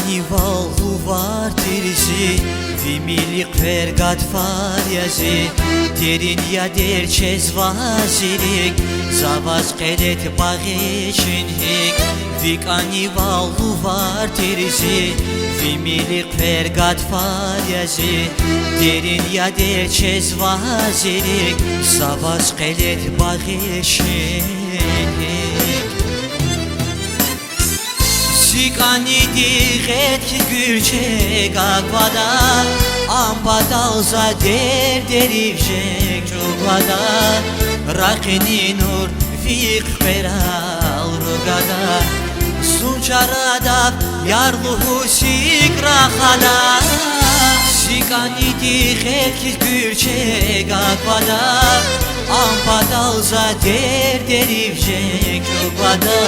Anival var terisi Vimilik vergat faryazi Derin ya derçez vazilik Zavaz kedet bağışın hik Vik anival var terisi Vimilik vergat faryazi Derin ya derçez vazilik Zavaz kedet bağışın hik Sikani diğet ki gülçek akvada Ampadalza derivcek çubada Rakini nur fik peral rugada Sunçarada yarluhu sik rahada Sikani diğet ki gülçek akvada Ampadalza derivcek çubada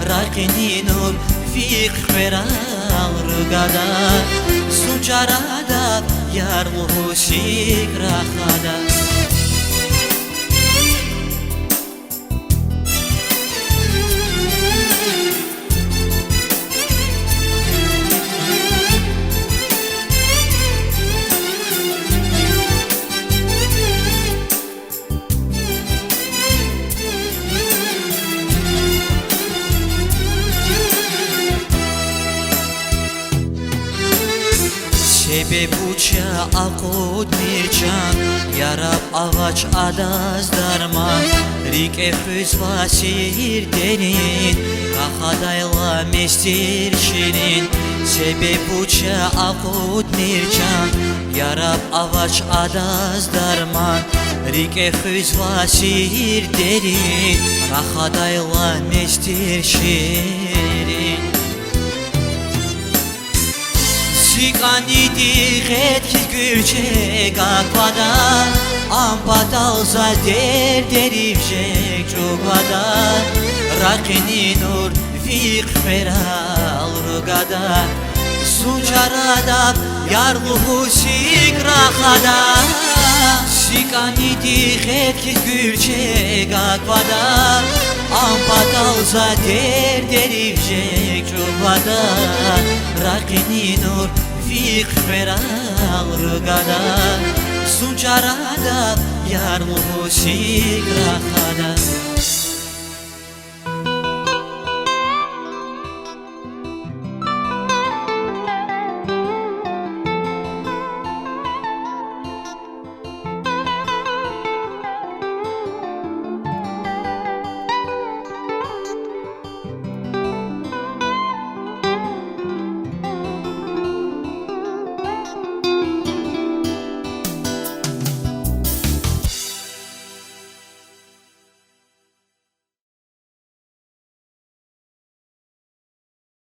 Rakini nur fik peral rugada Sunçarada yarluhu sik rahada Sebep uça akut mirçan Yarab ağaç adaz darman Rike hüz vasir derin Kahadayla mestir şirin Sebep uça akut mirçan Yarab ağaç adaz darman Rike hüz vasir derin Kahadayla mestir şirin Sikani diğet ki gülçek akvada Ampadalza derivcek çubada Rakini nur fik peral rugada Sunçarada yarluhu sik rahada Sikani diğet ki gülçek akvada Ampadalza derivcek çubada Rakini nur fik peral rugada Sunçarada yarluhu sik rahada